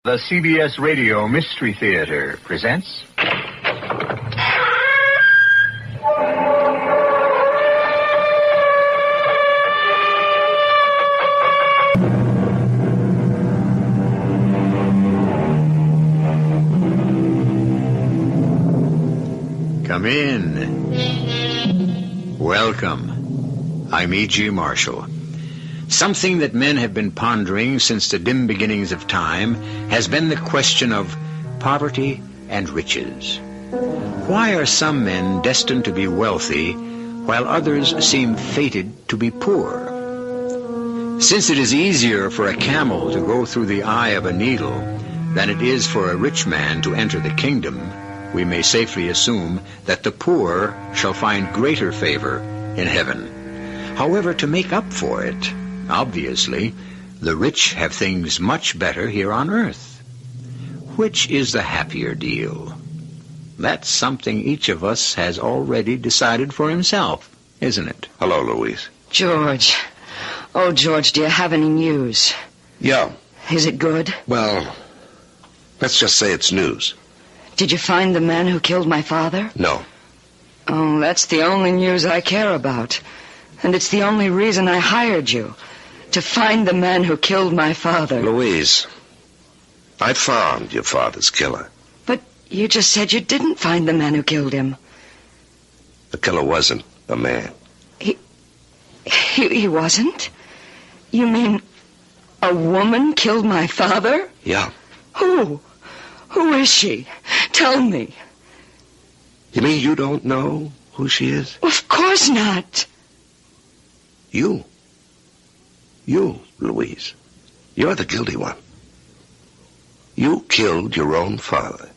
The CBS Radio Mystery Theater presents... Come in. Welcome. I'm E.G. Marshall. Something that men have been pondering since the dim beginnings of time has been the question of poverty and riches. Why are some men destined to be wealthy while others seem fated to be poor? Since it is easier for a camel to go through the eye of a needle than it is for a rich man to enter the kingdom, we may safely assume that the poor shall find greater favor in heaven. However, to make up for it, obviously, the rich have things much better here on earth. Which is the happier deal? That's something each of us has already decided for himself, isn't it? Hello, Louise. George. Oh, George, do you have any news? Yeah. Is it good? Well, let's just say it's news. Did you find the man who killed my father? No. Oh, that's the only news I care about. And it's the only reason I hired you. To find the man who killed my father. Louise, I found your father's killer. But you just said you didn't find the man who killed him. The killer wasn't a man. He wasn't? You mean a woman killed my father? Yeah. Who? Who is she? Tell me. You mean you don't know who she is? Of course not. You, Louise. You're the guilty one. You killed your own father.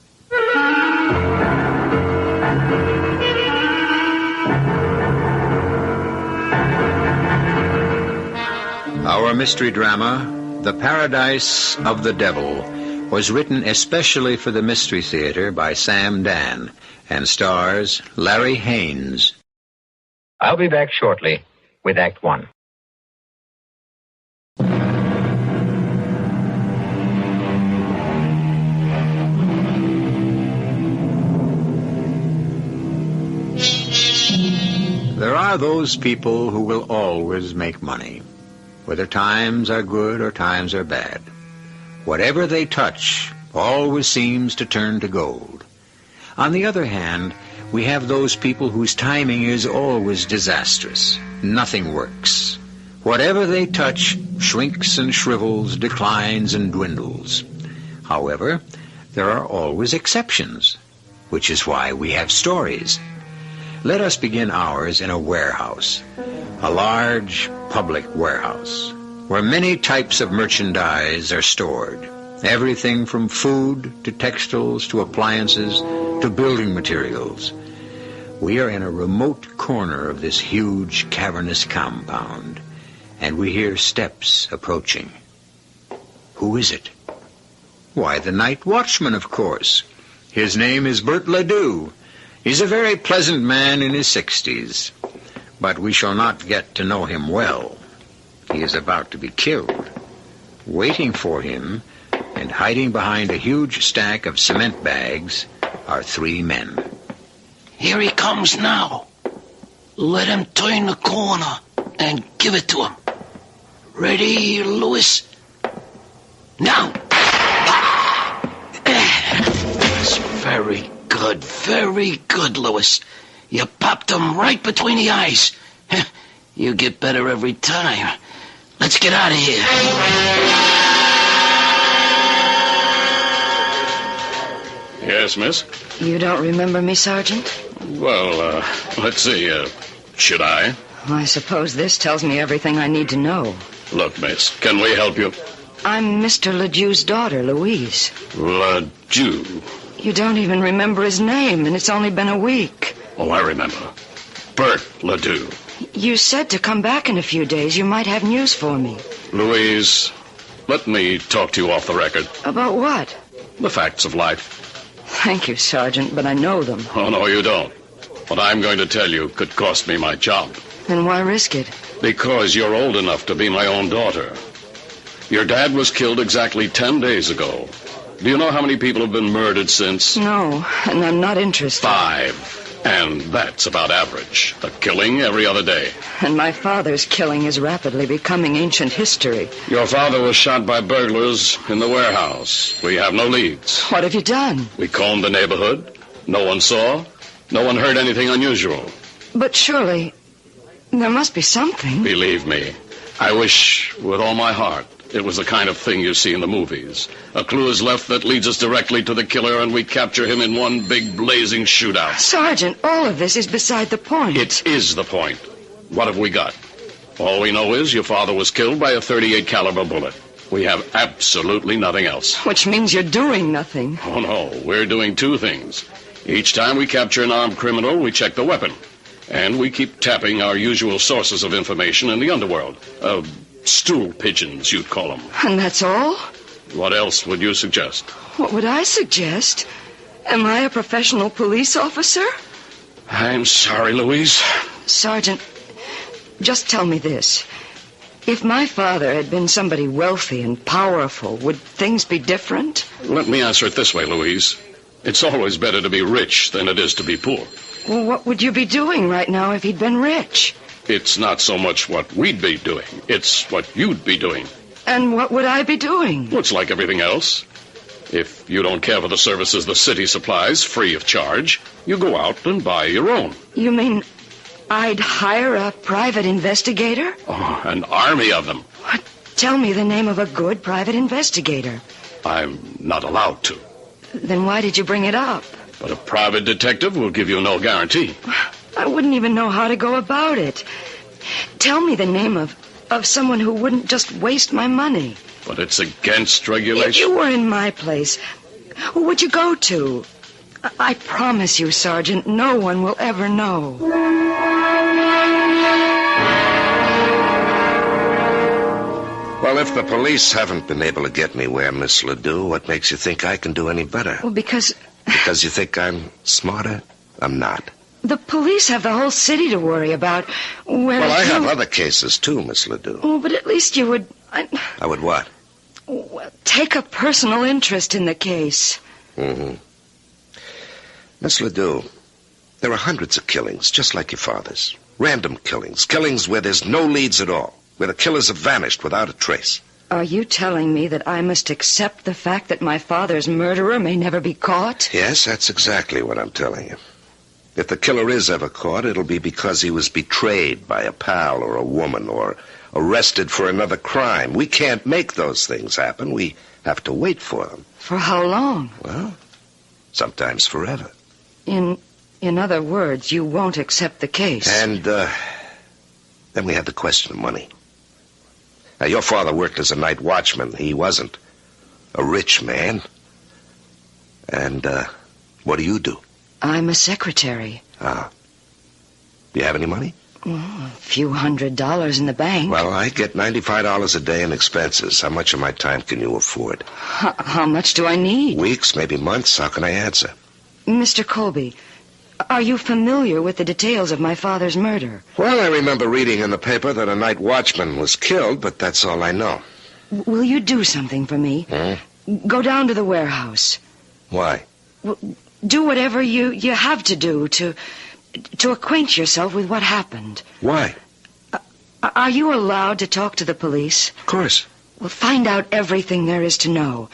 Our mystery drama, The Paradise of the Devil, was written especially for the Mystery Theater by Sam Dann and stars Larry Haines. I'll be back shortly with Act One. There are those people who will always make money, whether times are good or times are bad. Whatever they touch always seems to turn to gold. On the other hand, we have those people whose timing is always disastrous. Nothing works. Whatever they touch shrinks and shrivels, declines and dwindles. However, there are always exceptions, which is why we have stories. Let us begin ours in a warehouse, a large public warehouse, where many types of merchandise are stored. Everything from food to textiles to appliances to building materials. We are in a remote corner of this huge cavernous compound, and we hear steps approaching. Who is it? Why, the night watchman, of course. His name is Bert Ledoux. He's a very pleasant man in his 60s, but we shall not get to know him well. He is about to be killed. Waiting for him, and hiding behind a huge stack of cement bags, are three men. Here he comes now. Let him turn the corner and give it to him. Ready, Louis? Now! That's very good, Louis. You popped him right between the eyes. You get better every time. Let's get out of here. Yes, miss? You don't remember me, Sergeant? Well, let's see. Should I? I suppose this tells me everything I need to know. Look, miss, can we help you? I'm Mr. Ledoux's daughter, Louise. Ledoux? You don't even remember his name, and it's only been a week. Oh, I remember. Bert Ledoux. You said to come back in a few days. You might have news for me. Louise, let me talk to you off the record. About what? The facts of life. Thank you, Sergeant, but I know them. Oh, no, you don't. What I'm going to tell you could cost me my job. Then why risk it? Because you're old enough to be my own daughter. Your dad was killed exactly 10 days ago. Do you know how many people have been murdered since? No, and I'm not interested. 5. And that's about average. A killing every other day. And my father's killing is rapidly becoming ancient history. Your father was shot by burglars in the warehouse. We have no leads. What have you done? We combed the neighborhood. No one saw. No one heard anything unusual. But surely, there must be something. Believe me, I wish with all my heart it was the kind of thing you see in the movies. A clue is left that leads us directly to the killer, and we capture him in one big blazing shootout. Sergeant, all of this is beside the point. It is the point. What have we got? All we know is your father was killed by a .38 caliber bullet. We have absolutely nothing else. Which means you're doing nothing. Oh, no. We're doing 2 things. Each time we capture an armed criminal, we check the weapon. And we keep tapping our usual sources of information in the underworld. Stool pigeons, you'd call them. And that's all? What else would you suggest? What would I suggest? Am I a professional police officer? I'm sorry, Louise. Sergeant, just tell me this. If my father had been somebody wealthy and powerful, would things be different? Let me answer it this way, Louise. It's always better to be rich than it is to be poor. Well, what would you be doing right now if he'd been rich? It's not so much what we'd be doing. It's what you'd be doing. And what would I be doing? Well, it's like everything else. If you don't care for the services the city supplies free of charge, you go out and buy your own. You mean I'd hire a private investigator? Oh, an army of them. What? Tell me the name of a good private investigator. I'm not allowed to. Then why did you bring it up? But a private detective will give you no guarantee. I wouldn't even know how to go about it. Tell me the name of someone who wouldn't just waste my money. But it's against regulation. If you were in my place, who would you go to? I promise you, Sergeant, no one will ever know. Well, if the police haven't been able to get me where, Miss Ledoux, what makes you think I can do any better? Well, because you think I'm smarter? I'm not. the police have the whole city to worry about. Well, I have other cases, too, Miss Ledoux. Oh, but at least you would... I would what? Well, take a personal interest in the case. Mm-hmm. Miss Ledoux, there are hundreds of killings, just like your father's. Random killings. Killings where there's no leads at all. Where the killers have vanished without a trace. Are you telling me that I must accept the fact that my father's murderer may never be caught? Yes, that's exactly what I'm telling you. If the killer is ever caught, it'll be because he was betrayed by a pal or a woman or arrested for another crime. We can't make those things happen. We have to wait for them. For how long? Well, sometimes forever. In other words, you won't accept the case. And then we have the question of money. Now, your father worked as a night watchman. He wasn't a rich man. And what do? I'm a secretary. Ah. Do you have any money? Well, a few $100s in the bank. Well, I get $95 a day in expenses. How much of my time can you afford? How much do I need? Weeks, maybe months. How can I answer? Mr. Colby, are you familiar with the details of my father's murder? Well, I remember reading in the paper that a night watchman was killed, but that's all I know. Will you do something for me? Go down to the warehouse. Why? Well, do whatever you have to do to acquaint yourself with what happened. Why? Are you allowed to talk to the police? Of course. Well, find out everything there is to know.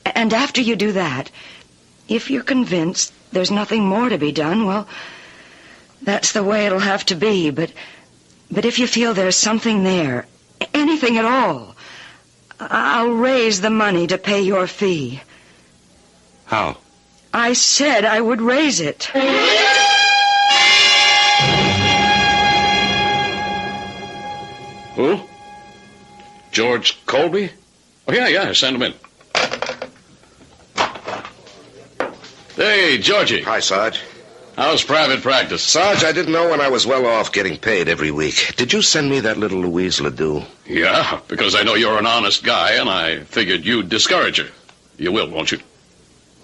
And after you do that, if you're convinced there's nothing more to be done, well, that's the way it'll have to be. But if you feel there's something there, anything at all, I'll raise the money to pay your fee. How? I said I would raise it. Who? George Colby? Oh, yeah, send him in. Hey, Georgie. Hi, Sarge. How's private practice? Sarge, I didn't know when I was well off getting paid every week. Did you send me that little Louise Ledoux? Yeah, because I know you're an honest guy, and I figured you'd discourage her. You will, won't you?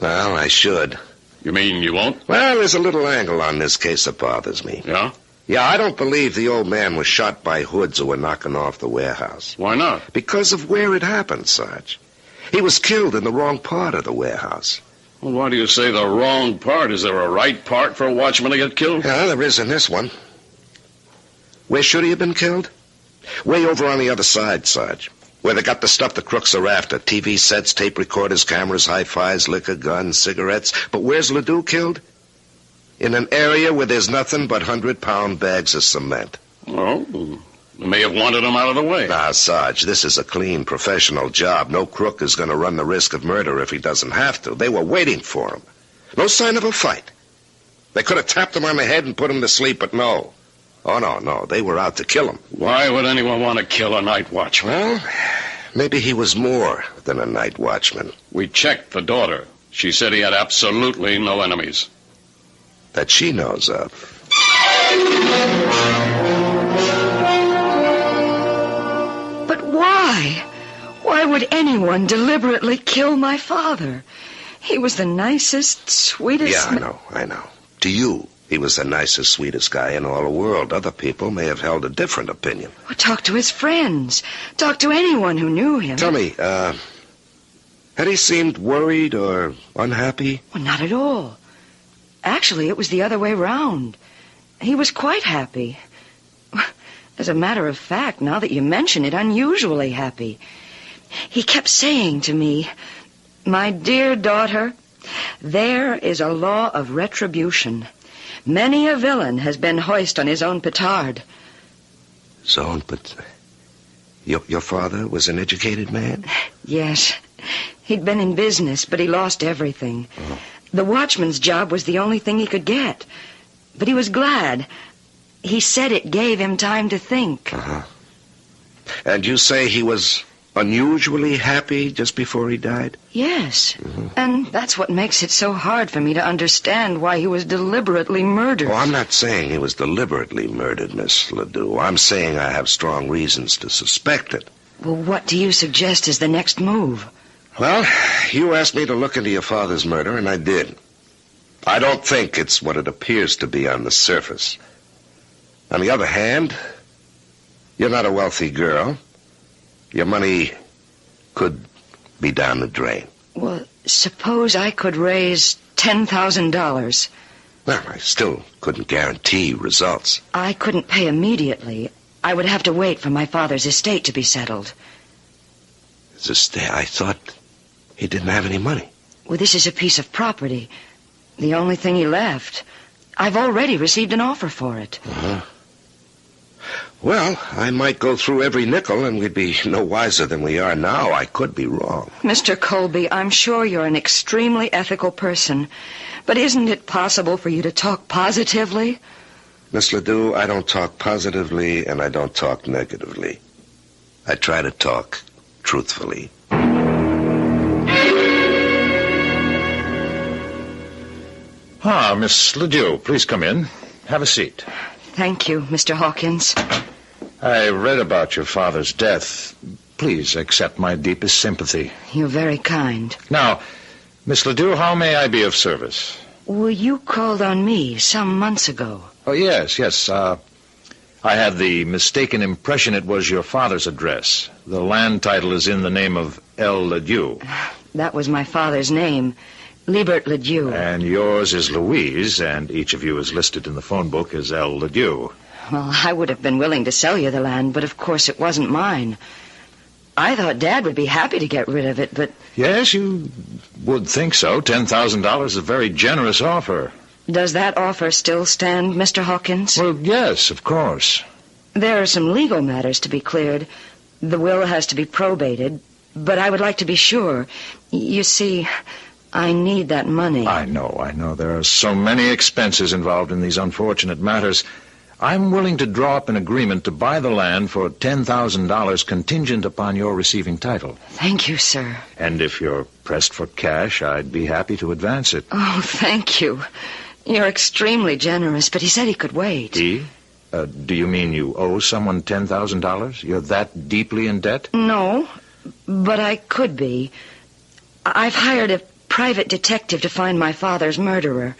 Well, I should. You mean you won't? Well, there's a little angle on this case that bothers me. Yeah? Yeah, I don't believe the old man was shot by hoods who were knocking off the warehouse. Why not? Because of where it happened, Sarge. He was killed in the wrong part of the warehouse. Well, why do you say the wrong part? Is there a right part for a watchman to get killed? Yeah, there is in this one. Where should he have been killed? Way over on the other side, Sarge. Where they got the stuff the crooks are after. TV sets, tape recorders, cameras, hi-fis, liquor, guns, cigarettes. But where's Ledoux killed? In an area where there's nothing but 100-pound bags of cement. Oh, they may have wanted him out of the way. Nah, Sarge, this is a clean, professional job. No crook is going to run the risk of murder if he doesn't have to. They were waiting for him. No sign of a fight. They could have tapped him on the head and put him to sleep, but no. Oh, no. They were out to kill him. Why would anyone want to kill a night watchman? Well, maybe he was more than a night watchman. We checked the daughter. She said he had absolutely no enemies. That she knows of. But why? Why would anyone deliberately kill my father? He was the nicest, sweetest... Yeah, I know. To you, he was the nicest, sweetest guy in all the world. Other people may have held a different opinion. Well, talk to his friends. Talk to anyone who knew him. Tell me, had he seemed worried or unhappy? Well, not at all. Actually, it was the other way round. He was quite happy. As a matter of fact, now that you mention it, unusually happy. He kept saying to me, "My dear daughter, there is a law of retribution. Many a villain has been hoist on his own petard." So, but your father was an educated man? Yes. He'd been in business, but he lost everything. Oh. The watchman's job was the only thing he could get. But he was glad. He said it gave him time to think. Uh-huh. And you say he was unusually happy just before he died? Yes. Mm-hmm. And that's what makes it so hard for me to understand why he was deliberately murdered. Oh, I'm not saying he was deliberately murdered, Miss Ledoux. I'm saying I have strong reasons to suspect it. Well, what do you suggest is the next move? Well, you asked me to look into your father's murder, and I did. I don't think it's what it appears to be on the surface. On the other hand, you're not a wealthy girl. Your money could be down the drain. Well, suppose I could raise $10,000. Well, I still couldn't guarantee results. I couldn't pay immediately. I would have to wait for my father's estate to be settled. His estate? I thought he didn't have any money. Well, this is a piece of property. The only thing he left. I've already received an offer for it. Uh-huh. Well, I might go through every nickel and we'd be no wiser than we are now. I could be wrong. Mr. Colby, I'm sure you're an extremely ethical person, but isn't it possible for you to talk positively? Miss Ledoux, I don't talk positively and I don't talk negatively. I try to talk truthfully. Ah, Miss Ledoux, please come in. Have a seat. Thank you, Mr. Hawkins. I read about your father's death. Please accept my deepest sympathy. You're very kind. Now, Miss Ledoux, how may I be of service? Well, you called on me some months ago. Oh, yes. I had the mistaken impression it was your father's address. The land title is in the name of L. Ledoux. That was my father's name, Liebert Ledoux. And yours is Louise, and each of you is listed in the phone book as L. Ledoux. Well, I would have been willing to sell you the land, but of course it wasn't mine. I thought Dad would be happy to get rid of it, but... Yes, you would think so. $10,000 is a very generous offer. Does that offer still stand, Mr. Hawkins? Well, yes, of course. There are some legal matters to be cleared. The will has to be probated, but I would like to be sure. You see, I need that money. I know. There are so many expenses involved in these unfortunate matters. I'm willing to draw up an agreement to buy the land for $10,000 contingent upon your receiving title. Thank you, sir. And if you're pressed for cash, I'd be happy to advance it. Oh, thank you. You're extremely generous, but he said he could wait. He? Do you mean you owe someone $10,000? You're that deeply in debt? No, but I could be. I've hired a private detective to find my father's murderer.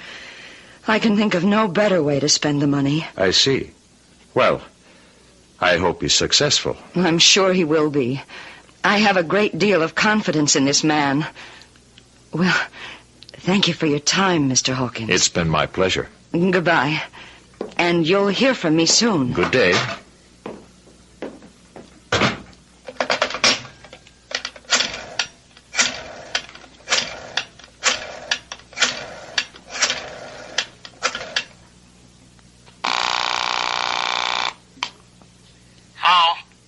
I can think of no better way to spend the money. I see. Well, I hope he's successful. I'm sure he will be. I have a great deal of confidence in this man. Well, thank you for your time, Mr. Hawkins. It's been my pleasure. Goodbye. And you'll hear from me soon. Good day.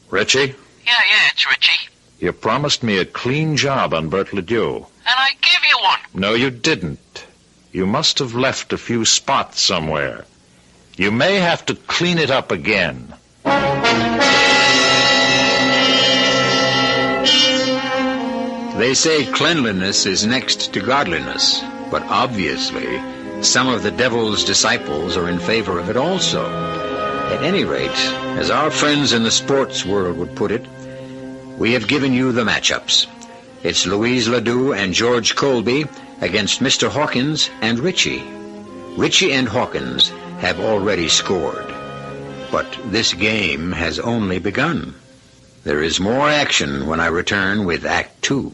Richie? Yeah, it's Richie. You promised me a clean job on Bert Ledoux. And I give you one. No, you didn't. You must have left a few spots somewhere. You may have to clean it up again. They say cleanliness is next to godliness, but obviously some of the devil's disciples are in favor of it also. At any rate, as our friends in the sports world would put it, we have given you the matchups. It's Louise Ledoux and George Colby against Mr. Hawkins and Richie. Richie and Hawkins have already scored. But this game has only begun. There is more action when I return with Act 2.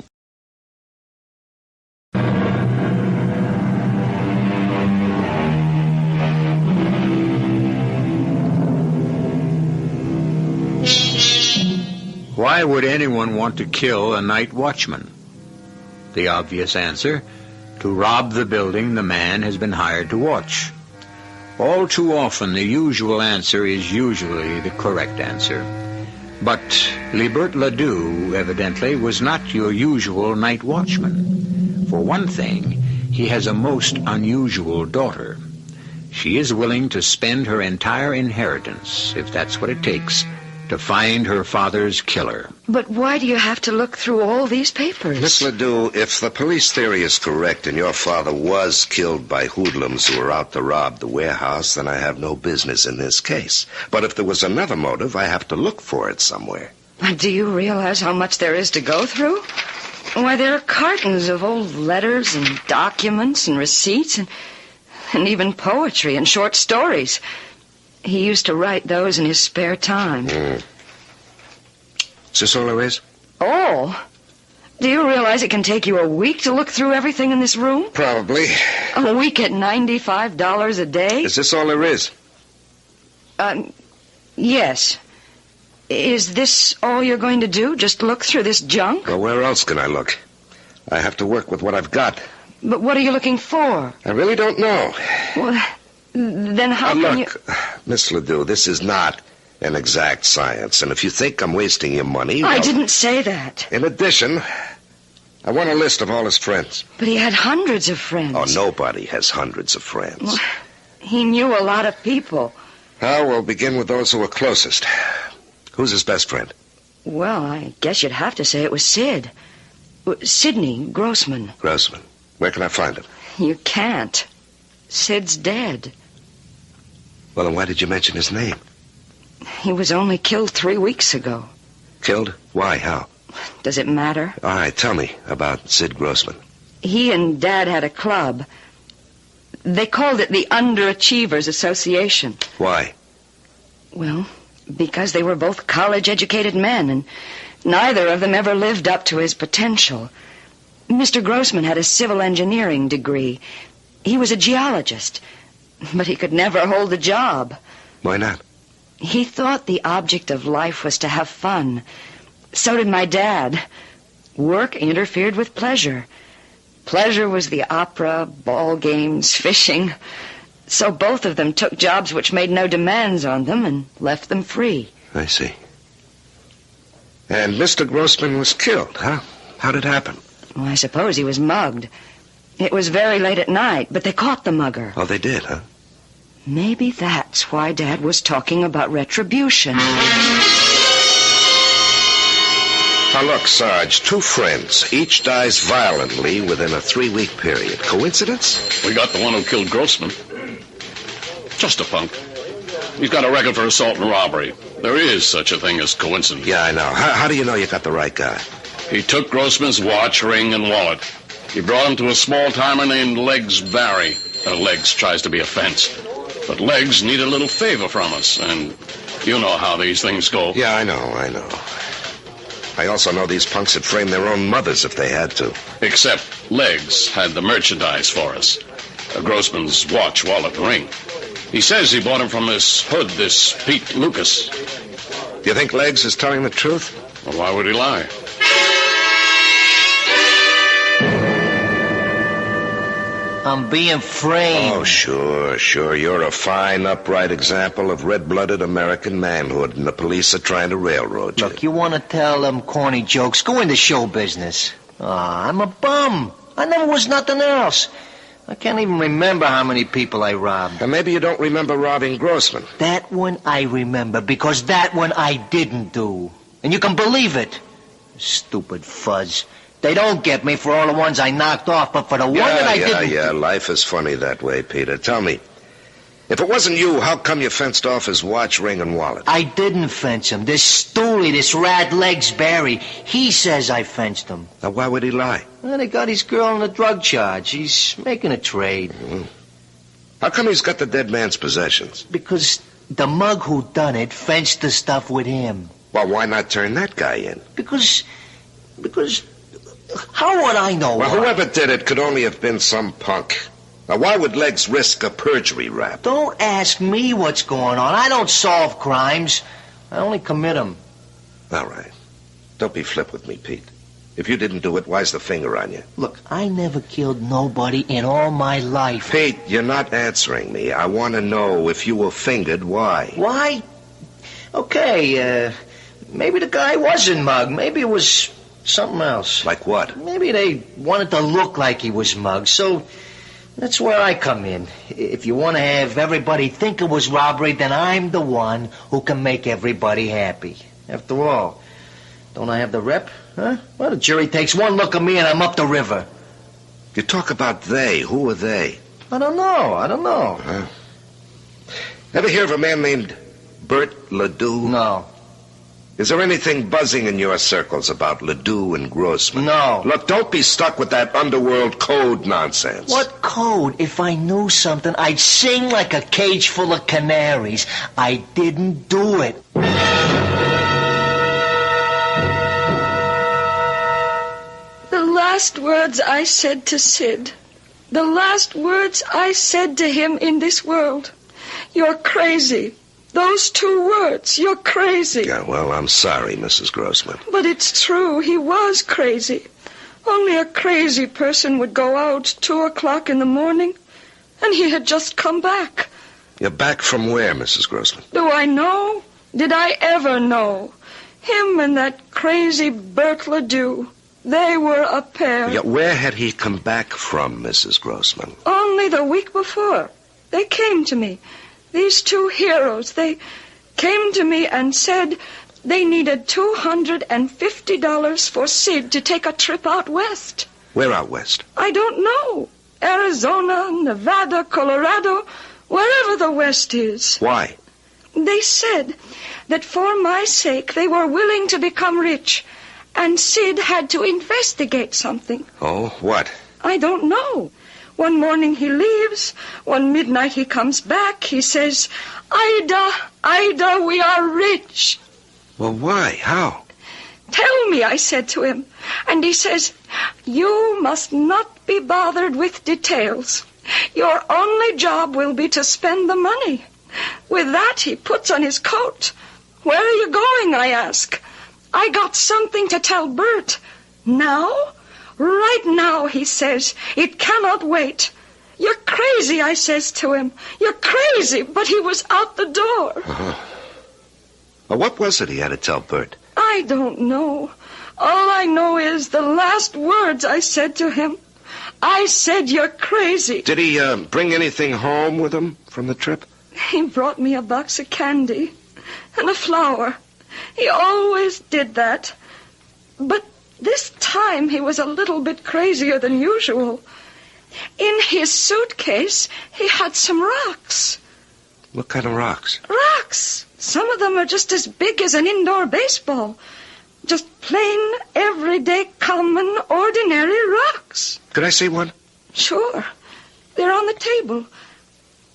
Why would anyone want to kill a night watchman? The obvious answer, to rob the building the man has been hired to watch. All too often, the usual answer is usually the correct answer. But Libert Ledoux, evidently, was not your usual night watchman. For one thing, he has a most unusual daughter. She is willing to spend her entire inheritance, if that's what it takes, to find her father's killer. But why do you have to look through all these papers? Miss Ledoux, if the police theory is correct and your father was killed by hoodlums who were out to rob the warehouse, then I have no business in this case. But if there was another motive, I have to look for it somewhere. Do you realize how much there is to go through? Why, there are cartons of old letters and documents and receipts and even poetry and short stories. He used to write those in his spare time. Is this all there is? Oh? Do you realize it can take you a week to look through everything in this room? Probably. A week at $95 a day? Is this all there is? Yes. Is this all you're going to do? Just look through this junk? Well, where else can I look? I have to work with what I've got. But what are you looking for? I really don't know. Well, then how can look, Miss Ledoux, this is not an exact science, and if you think I'm wasting your money... I didn't say that. In addition, I want a list of all his friends. But he had hundreds of friends. Oh, nobody has hundreds of friends. Well, he knew a lot of people. Now, we'll begin with those who are closest. Who's his best friend? Well, I guess you'd have to say it was Sid. Sidney Grossman. Grossman. Where can I find him? You can't. Sid's dead. Well, then why did you mention his name? He was only killed 3 weeks ago. Killed? Why? How? Does it matter? All right, tell me about Sid Grossman. He and Dad had a club. They called it the Underachievers Association. Why? Well, because they were both college-educated men, and neither of them ever lived up to his potential. Mr. Grossman had a civil engineering degree. He was a geologist, but he could never hold a job. Why not? He thought the object of life was to have fun. So did my dad. Work interfered with pleasure. Pleasure was the opera, ball games, fishing. So both of them took jobs which made no demands on them and left them free. I see. And Mr. Grossman was killed, huh? How did it happen? Well, I suppose he was mugged. It was very late at night, but they caught the mugger. Oh, they did, huh? Maybe that's why Dad was talking about retribution. Now, look, Sarge, 2 friends. Each dies violently within a 3-week period. Coincidence? We got the one who killed Grossman. Just a punk. He's got a record for assault and robbery. There is such a thing as coincidence. Yeah, I know. How do you know you got the right guy? He took Grossman's watch, ring, and wallet. He brought him to a small-timer named Legs Barry. Legs tries to be a fence. But Legs need a little favor from us, and you know how these things go. Yeah, I know. I also know these punks would frame their own mothers if they had to. Except Legs had the merchandise for us. Grossman's watch, wallet, ring. He says he bought him from this hood, this Pete Lucas. Do you think Legs is telling the truth? Well, why would he lie? I'm being framed. Oh, sure. You're a fine, upright example of red-blooded American manhood, and the police are trying to railroad you. Look, you want to tell them corny jokes? Go into show business. I'm a bum. I never was nothing else. I can't even remember how many people I robbed. And maybe you don't remember robbing Grossman. That one I remember, because that one I didn't do. And you can believe it. Stupid fuzz. They don't get me for all the ones I knocked off, but for the one that I didn't... Yeah, life is funny that way, Peter. Tell me, if it wasn't you, how come you fenced off his watch, ring, and wallet? I didn't fence him. This stoolie, this rat legs Barry, he says I fenced him. Now, why would he lie? Well, they got his girl on a drug charge. He's making a trade. How come he's got the dead man's possessions? Because the mug who done it fenced the stuff with him. Well, why not turn that guy in? Because... How would I know? Well, whoever did it could only have been some punk. Now, why would Legs risk a perjury rap? Don't ask me what's going on. I don't solve crimes. I only commit them. All right. Don't be flip with me, Pete. If you didn't do it, why's the finger on you? Look, I never killed nobody in all my life. Pete, you're not answering me. I want to know if you were fingered, why? Why? Okay, maybe the guy wasn't mugged. Maybe it was something else. Like what? Maybe they wanted to look like he was mugged, so that's where I come in. If you want to have everybody think it was robbery, then I'm the one who can make everybody happy. After all, don't I have the rep? Huh? Well, the jury takes one look at me and I'm up the river. You talk about they. Who are they? I don't know. Huh? Ever hear of a man named Bert Ledoux? No. Is there anything buzzing in your circles about Ledoux and Grossman? No. Look, don't be stuck with that underworld code nonsense. What code? If I knew something, I'd sing like a cage full of canaries. I didn't do it. The last words I said to Sid, the last words I said to him in this world, you're crazy. Those 2 words, you're crazy. Yeah, well, I'm sorry, Mrs. Grossman. But it's true, he was crazy. Only a crazy person would go out 2 o'clock in the morning, and he had just come back. You're back from where, Mrs. Grossman? Do I know? Did I ever know? Him and that crazy Bert Ledoux, they were a pair. Yeah, where had he come back from, Mrs. Grossman? Only the week before. They came to me. These 2 heroes, they came to me and said they needed $250 for Sid to take a trip out west. Where out west? I don't know. Arizona, Nevada, Colorado, wherever the west is. Why? They said that for my sake they were willing to become rich, and Sid had to investigate something. Oh, what? I don't know. One morning he leaves. One midnight he comes back. He says, Ida, we are rich. Well, why? How? Tell me, I said to him. And he says, you must not be bothered with details. Your only job will be to spend the money. With that, he puts on his coat. Where are you going, I ask. I got something to tell Bert. Now? Right now, he says. It cannot wait. You're crazy, I says to him. You're crazy, but he was out the door. Well, what was it he had to tell Bert? I don't know. All I know is the last words I said to him. I said, you're crazy. Did he bring anything home with him from the trip? He brought me a box of candy and a flower. He always did that. But this time he was a little bit crazier than usual. In his suitcase, he had some rocks. What kind of rocks? Rocks. Some of them are just as big as an indoor baseball. Just plain, everyday, common, ordinary rocks. Could I see one? Sure. They're on the table.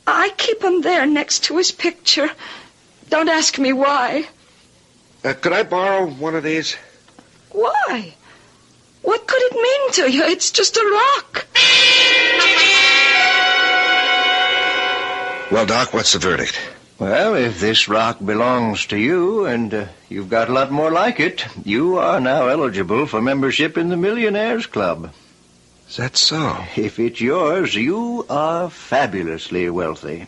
I keep 'em there next to his picture. Don't ask me why. Could I borrow one of these? Why? What could it mean to you? It's just a rock. Well, Doc, what's the verdict? Well, if this rock belongs to you, and you've got a lot more like it, you are now eligible for membership in the Millionaires Club. Is that so? If it's yours, you are fabulously wealthy.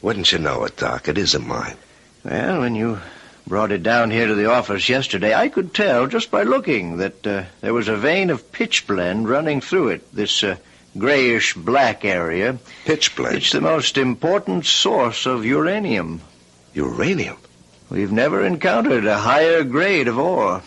Wouldn't you know it, Doc? It isn't mine. Well, when you brought it down here to the office yesterday, I could tell just by looking that there was a vein of pitchblende running through it, this grayish-black area. Pitchblende? It's the most important source of uranium. Uranium? We've never encountered a higher grade of ore.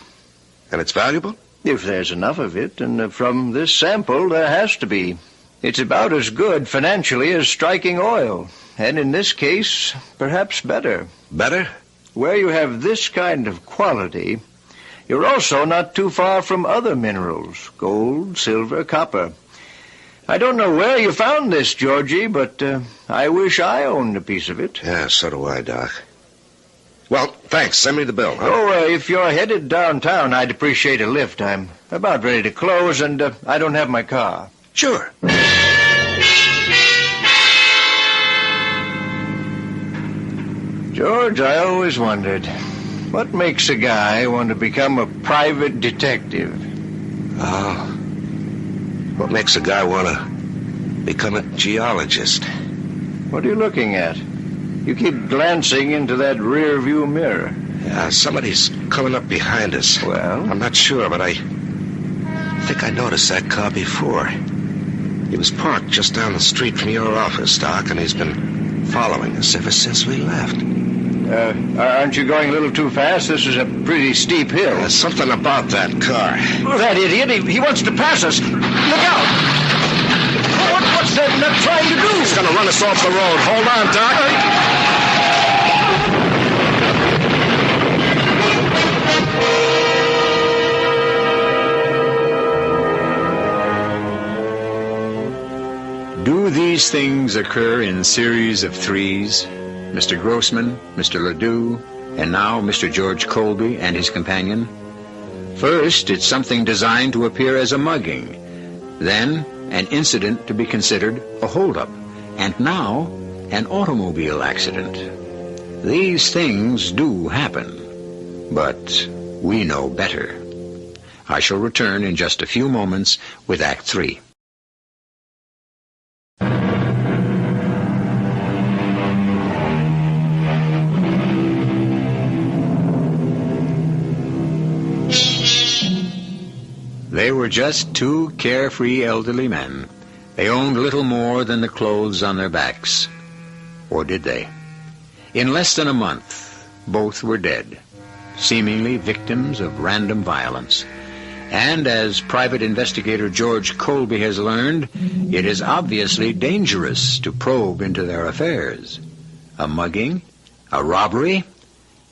And it's valuable? If there's enough of it, and from this sample there has to be. It's about as good financially as striking oil, and in this case, perhaps better. Better? Where you have this kind of quality, you're also not too far from other minerals, gold, silver, copper. I don't know where you found this, Georgie, but I wish I owned a piece of it. Yeah, so do I, Doc. Well, thanks. Send me the bill. Huh? Oh, if you're headed downtown, I'd appreciate a lift. I'm about ready to close, and I don't have my car. Sure. George, I always wondered, what makes a guy want to become a private detective? Oh. What makes a guy want to become a geologist? What are you looking at? You keep glancing into that rear-view mirror. Yeah, somebody's coming up behind us. Well? I'm not sure, but I think I noticed that car before. He was parked just down the street from your office, Doc, and he's been following us ever since we left. Aren't you going a little too fast? This is a pretty steep hill. There's something about that car. Oh, that idiot. He wants to pass us. Look out! What's that nut trying to do? He's going to run us off the road. Hold on, Doc. Do these things occur in series of threes? Mr. Grossman, Mr. Ledoux, and now Mr. George Colby and his companion? First, it's something designed to appear as a mugging. Then, an incident to be considered a holdup. And now, an automobile accident. These things do happen. But we know better. I shall return in just a few moments with Act 3. They were just two carefree elderly men. They owned little more than the clothes on their backs. Or did they? In less than a month, both were dead, seemingly victims of random violence. And as Private Investigator George Colby has learned, it is obviously dangerous to probe into their affairs. A mugging, a robbery,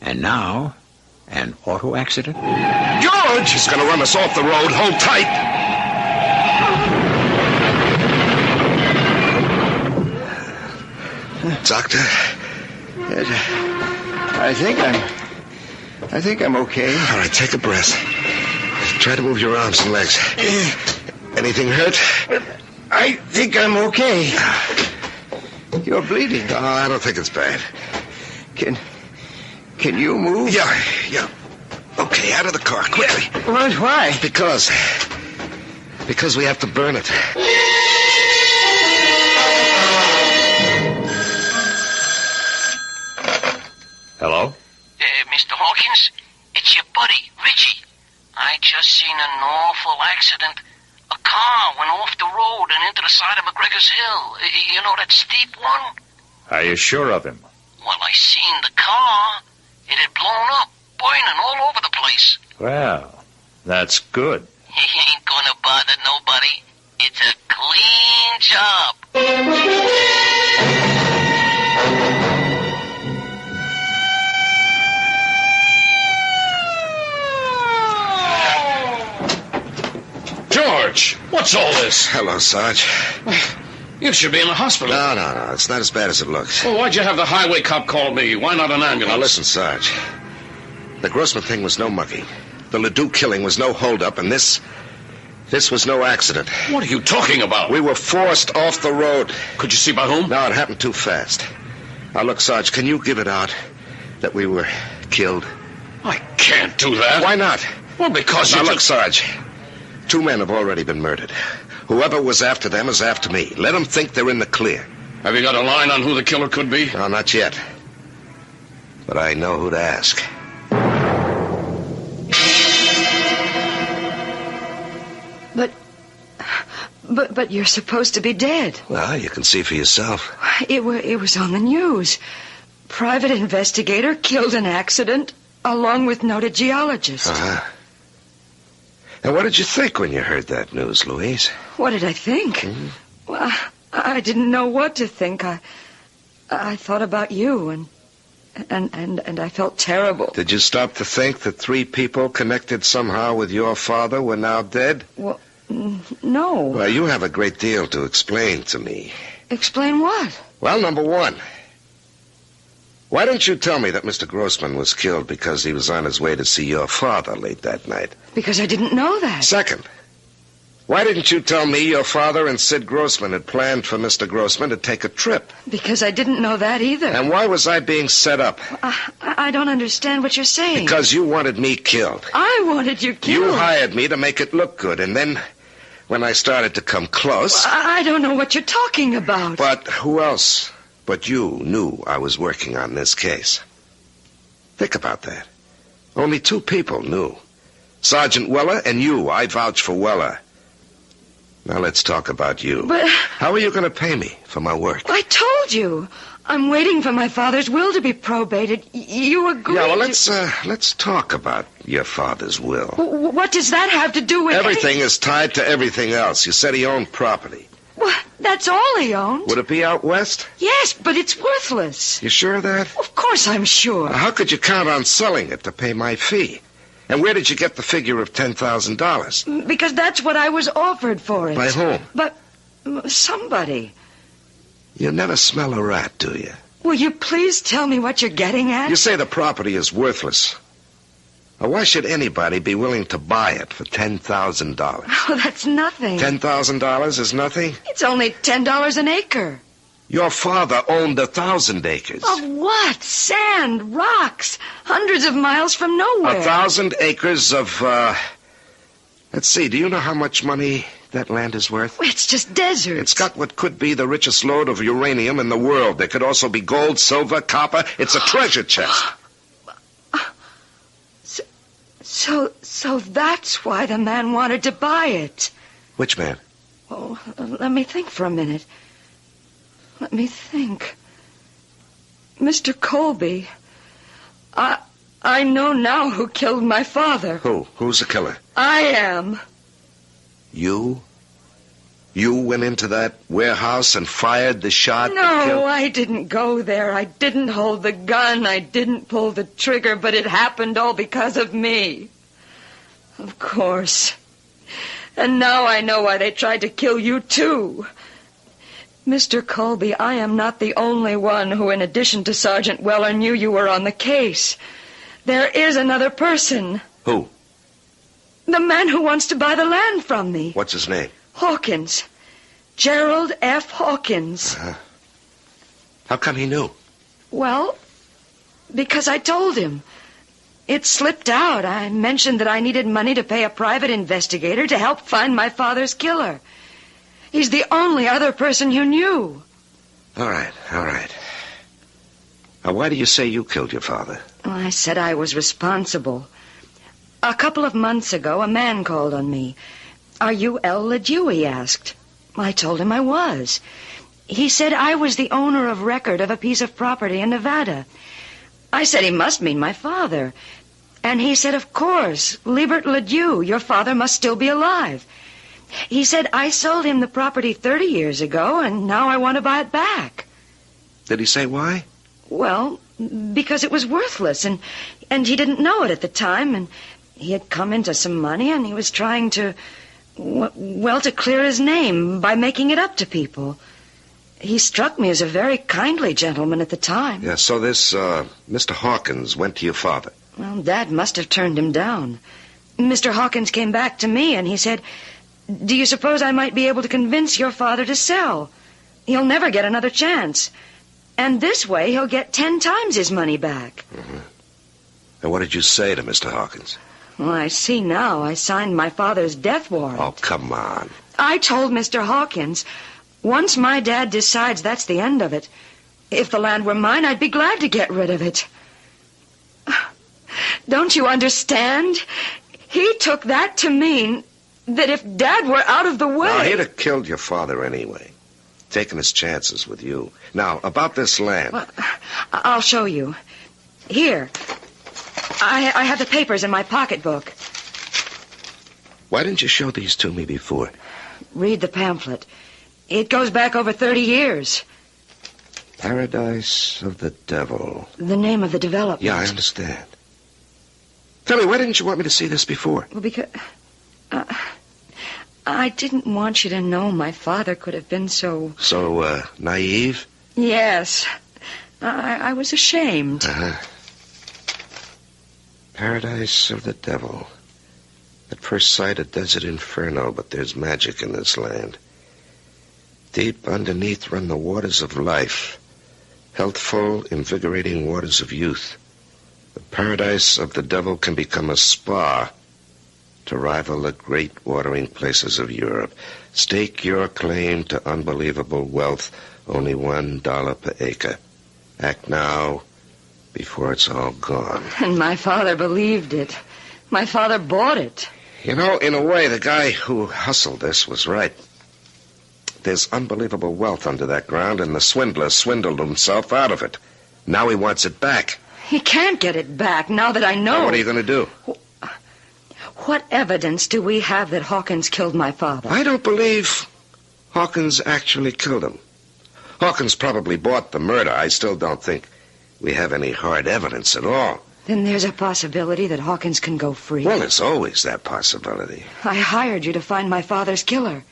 and now an auto accident? George! He's going to run us off the road. Hold tight. Doctor? I think I'm okay. All right, take a breath. Try to move your arms and legs. Anything hurt? I think I'm okay. You're bleeding. Oh, I don't think it's bad. Can you move? Yeah. Okay, out of the car, quickly. What? Why? Because we have to burn it. Hello? Mr. Hawkins, it's your buddy, Richie. I just seen an awful accident. A car went off the road and into the side of McGregor's Hill. You know that steep one? Are you sure of him? Well, I seen the car. It had blown up, burning all over the place. Well, that's good. He ain't gonna bother nobody. It's a clean job. George, what's all this? Hello, Sarge. You should be in the hospital. No. It's not as bad as it looks. Well, why'd you have the highway cop call me? Why not an ambulance? Now, listen, Sarge. The Grossman thing was no mugging. The Ledoux killing was no holdup, and this was no accident. What are you talking about? We were forced off the road. Could you see by whom? No, it happened too fast. Now, look, Sarge, can you give it out that we were killed? I can't do that. Why not? Well, because Now, you look, Sarge. 2 men have already been murdered. Whoever was after them is after me. Let them think they're in the clear. Have you got a line on who the killer could be? No, not yet. But I know who to ask. But you're supposed to be dead. Well, you can see for yourself. It was on the news. Private investigator killed in accident, along with noted geologist. Uh-huh. And what did you think when you heard that news, Louise? What did I think? Mm-hmm. Well, I didn't know what to think. I thought about you, and I felt terrible. Did you stop to think that 3 people connected somehow with your father were now dead? Well, no. Well, you have a great deal to explain to me. Explain what? Well, number 1. Why didn't you tell me that Mr. Grossman was killed because he was on his way to see your father late that night? Because I didn't know that. Second, why didn't you tell me your father and Sid Grossman had planned for Mr. Grossman to take a trip? Because I didn't know that either. And why was I being set up? I don't understand what you're saying. Because you wanted me killed. I wanted you killed. You hired me to make it look good, and then when I started to come close... I don't know what you're talking about. But who else but you knew I was working on this case? Think about that. Only 2 people knew. Sergeant Weller and you. I vouch for Weller. Now let's talk about you. But... How are you going to pay me for my work? I told you. I'm waiting for my father's will to be probated. You agreed. Yeah, well, let's talk about your father's will. What does that have to do with Everything is tied to everything else. You said he owned property. Well, that's all he owned. Would it be out west? Yes, but it's worthless. You sure of that? Of course I'm sure. How could you count on selling it to pay my fee? And where did you get the figure of $10,000? Because that's what I was offered for it. By whom? But somebody. You never smell a rat, do you? Will you please tell me what you're getting at? You say the property is worthless. Now, why should anybody be willing to buy it for $10,000? Oh, that's nothing. $10,000 is nothing? It's only $10 an acre. Your father owned 1,000 acres. Of what? Sand, rocks, hundreds of miles from nowhere. 1,000 acres of, let's see, do you know how much money that land is worth? It's just desert. It's got what could be the richest load of uranium in the world. There could also be gold, silver, copper. It's a treasure chest. So that's why the man wanted to buy it. Which man? Oh, let me think for a minute. Let me think. Mr. Colby. I know now who killed my father. Who? Who's the killer? I am. You? You went into that warehouse and fired the shot? No, I didn't go there. I didn't hold the gun. I didn't pull the trigger, but it happened all because of me. Of course. And now I know why they tried to kill you, too. Mr. Colby, I am not the only one who, in addition to Sergeant Weller, knew you were on the case. There is another person. Who? The man who wants to buy the land from me. What's his name? Hawkins. Gerald F. Hawkins. How come he knew? Well, because I told him. It slipped out. I mentioned that I needed money to pay a private investigator to help find my father's killer. He's the only other person you knew. All right. Now, why do you say you killed your father? Well, I said I was responsible. A couple of months ago, a man called on me. Are you L. Ledoux, he asked. I told him I was. He said I was the owner of record of a piece of property in Nevada. I said he must mean my father. And he said, of course, Liebert Ledoux, your father must still be alive. He said I sold him the property 30 years ago, and now I want to buy it back. Did he say why? Well, because it was worthless, and he didn't know it at the time, and he had come into some money, and he was trying to, to clear his name by making it up to people. He struck me as a very kindly gentleman at the time. Yeah, so this, Mr. Hawkins went to your father. Well, Dad must have turned him down. Mr. Hawkins came back to me and he said, "Do you suppose I might be able to convince your father to sell? He'll never get another chance. And this way he'll get 10 times his money back." Mm-hmm. And what did you say to Mr. Hawkins? Well, I see now. I signed my father's death warrant. Oh, come on. I told Mr. Hawkins, once my dad decides that's the end of it, if the land were mine, I'd be glad to get rid of it. Don't you understand? He took that to mean that if Dad were out of the way... Now, he'd have killed your father anyway, taking his chances with you. Now, about this land... Well, I'll show you. Here. I have the papers in my pocketbook. Why didn't you show these to me before? Read the pamphlet. It goes back over 30 years. Paradise of the Devil. The name of the development. Yeah, I understand. Tell me, why didn't you want me to see this before? Well, because... I didn't want you to know my father could have been so... So, naive? Yes. I was ashamed. Uh-huh. Paradise of the Devil. At first sight, a desert inferno, but there's magic in this land. Deep underneath run the waters of life. Healthful, invigorating waters of youth. The paradise of the devil can become a spa to rival the great watering places of Europe. Stake your claim to unbelievable wealth, only $1 per acre. Act now, before it's all gone. And my father believed it. My father bought it. You know, in a way, the guy who hustled this was right. There's unbelievable wealth under that ground, and the swindler swindled himself out of it. Now he wants it back. He can't get it back, now that I know. Now, what are you going to do? What evidence do we have that Hawkins killed my father? I don't believe Hawkins actually killed him. Hawkins probably bought the murder. I still don't think we have any hard evidence at all. Then there's a possibility that Hawkins can go free. Well, there's always that possibility. I hired you to find my father's killer.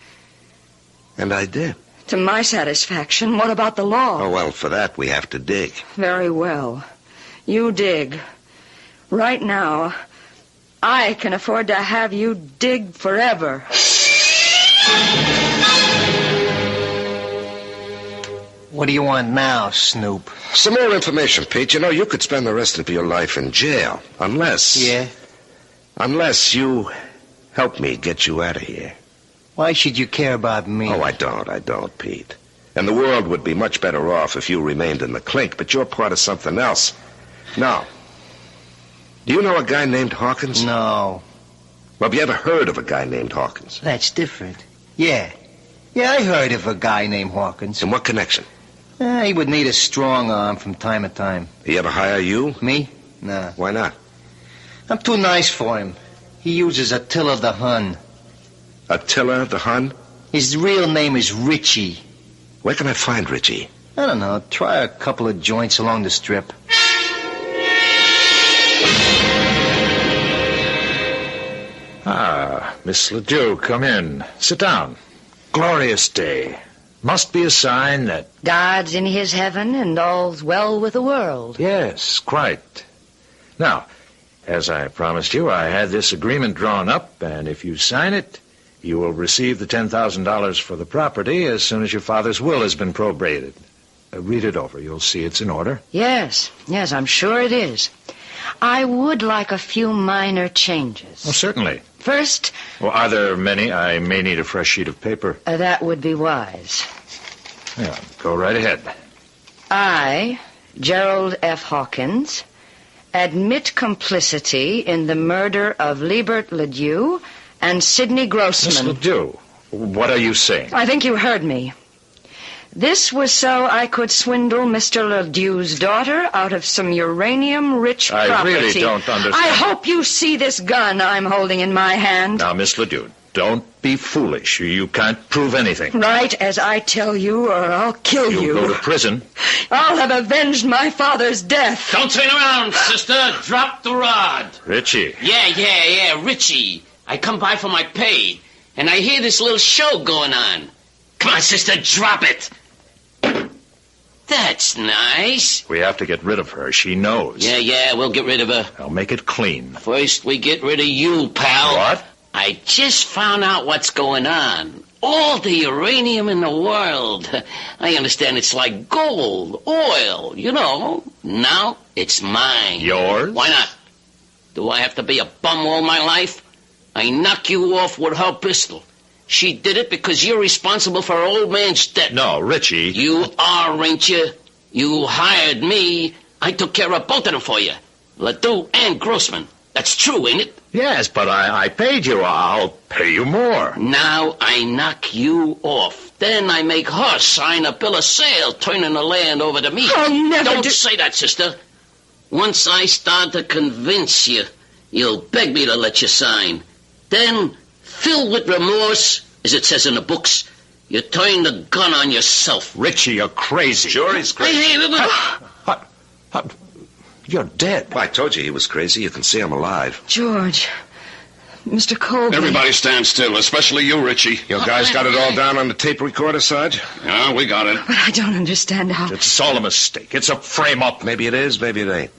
And I did. To my satisfaction. What about the law? Oh, well, for that we have to dig. Very well. You dig. Right now, I can afford to have you dig forever. What do you want now, Snoop? Some more information, Pete. You know, you could spend the rest of your life in jail. Unless... Yeah? Unless you help me get you out of here. Why should you care about me? Oh, I don't, Pete. And the world would be much better off if you remained in the clink, but you're part of something else. Now, do you know a guy named Hawkins? No. Well, have you ever heard of a guy named Hawkins? That's different. Yeah. Yeah, I heard of a guy named Hawkins. In what connection? He would need a strong arm from time to time. He ever hire you? Me? Nah. Why not? I'm too nice for him. He uses Attila the Hun. Attila the Hun? His real name is Richie. Where can I find Richie? I don't know. Try a couple of joints along the strip. Ah, Miss Ledoux, come in. Sit down. Glorious day. Must be a sign that... God's in his heaven and all's well with the world. Yes, quite. Now, as I promised you, I had this agreement drawn up, and if you sign it, you will receive the $10,000 for the property as soon as your father's will has been probated. Read it over. You'll see it's in order. Yes, I'm sure it is. I would like a few minor changes. Oh, certainly. First... Well, are there many? I may need a fresh sheet of paper. That would be wise. Yeah, go right ahead. I, Gerald F. Hawkins, admit complicity in the murder of Liebert Ledoux and Sidney Grossman. Miss Ledoux, what are you saying? I think you heard me. This was so I could swindle Mr. Ledoux's daughter out of some uranium-rich property. I really don't understand. I hope you see this gun I'm holding in my hand. Now, Miss Ledoux, don't be foolish. You can't prove anything. Right as I tell you, or I'll kill you. You'll go to prison. I'll have avenged my father's death. Don't turn around, sister. Drop the rod. Richie. Yeah, Richie. I come by for my pay, and I hear this little show going on. Come on, sister, drop it. That's nice. We have to get rid of her. She knows. Yeah, we'll get rid of her. I'll make it clean. First, we get rid of you, pal. What? I just found out what's going on. All the uranium in the world. I understand it's like gold, oil, you know. Now it's mine. Yours? Why not? Do I have to be a bum all my life? I knock you off with her pistol. She did it because you're responsible for her old man's death. No, Richie. You are, ain't you? You hired me. I took care of both of them for you. Ledoux and Grossman. That's true, ain't it? Yes, but I paid you. I'll pay you more. Now I knock you off. Then I make her sign a bill of sale, turning the land over to me. I'll never Don't say that, sister. Once I start to convince you, you'll beg me to let you sign. Then, filled with remorse, as it says in the books, you turn the gun on yourself. Richie, you're crazy. Sure, he's crazy. What? You're dead. Well, I told you he was crazy. You can see I'm alive. George, Mr. Colby. Everybody stand still, especially you, Richie. You guys got it all down on the tape recorder, Sarge? Yeah, we got it. But I don't understand how... It's all a mistake. It's a frame-up. Maybe it is, maybe it ain't.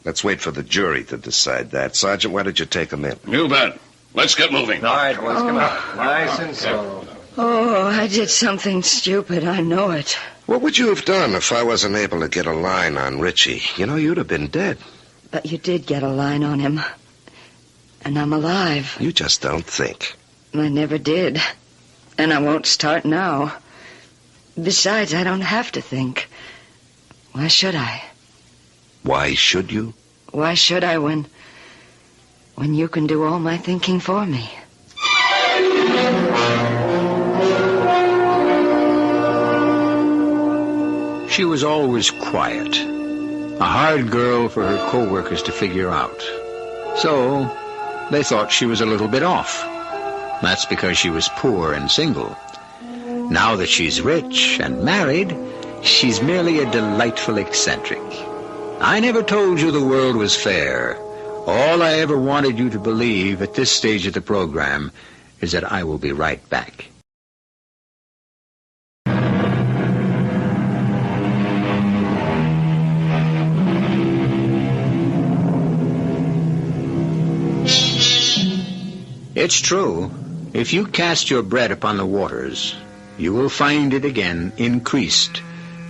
Let's wait for the jury to decide that. Sergeant, why did you take him in? You bet. Let's get moving. All right, boys, come on. Nice and slow. Oh, I did something stupid. I know it. What would you have done if I wasn't able to get a line on Richie? You know, you'd have been dead. But you did get a line on him. And I'm alive. You just don't think. I never did. And I won't start now. Besides, I don't have to think. Why should I? Why should you? Why should I when you can do all my thinking for me? She was always quiet, a hard girl for her co-workers to figure out. So they thought she was a little bit off. That's because she was poor and single. Now that she's rich and married, she's merely a delightful eccentric. I never told you the world was fair. All I ever wanted you to believe at this stage of the program is that I will be right back. It's true. If you cast your bread upon the waters, you will find it again increased,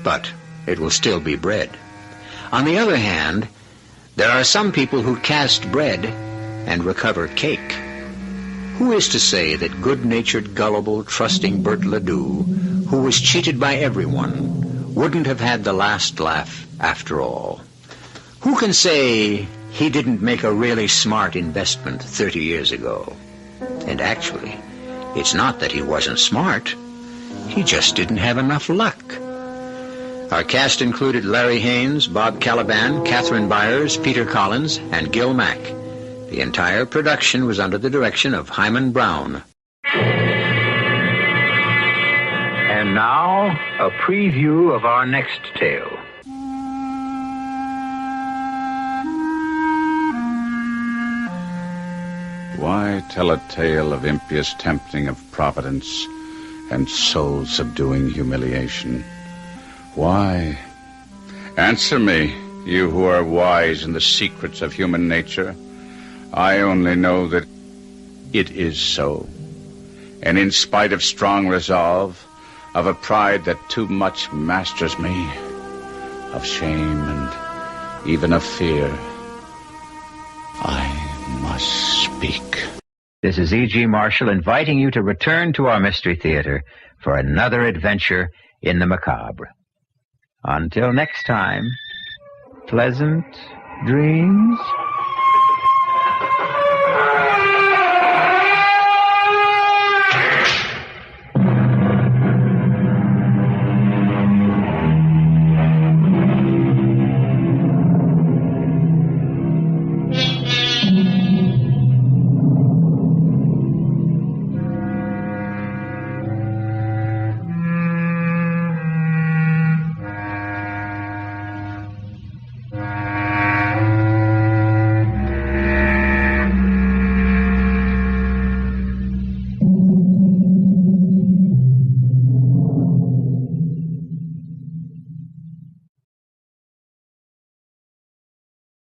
but it will still be bread. On the other hand, there are some people who cast bread and recover cake. Who is to say that good-natured, gullible, trusting Bert Ledoux, who was cheated by everyone, wouldn't have had the last laugh after all? Who can say he didn't make a really smart investment 30 years ago? And actually, it's not that he wasn't smart. He just didn't have enough luck. Our cast included Larry Haines, Bob Kaliban, Catherine Byers, Peter Collins, and Gil Mack. The entire production was under the direction of Hyman Brown. And now, a preview of our next tale. Why tell a tale of impious tempting of providence and soul-subduing humiliation? Why? Answer me, you who are wise in the secrets of human nature. I only know that it is so. And in spite of strong resolve, of a pride that too much masters me, of shame and even of fear, I must speak. This is E.G. Marshall inviting you to return to our Mystery Theater for another adventure in the macabre. Until next time, pleasant dreams.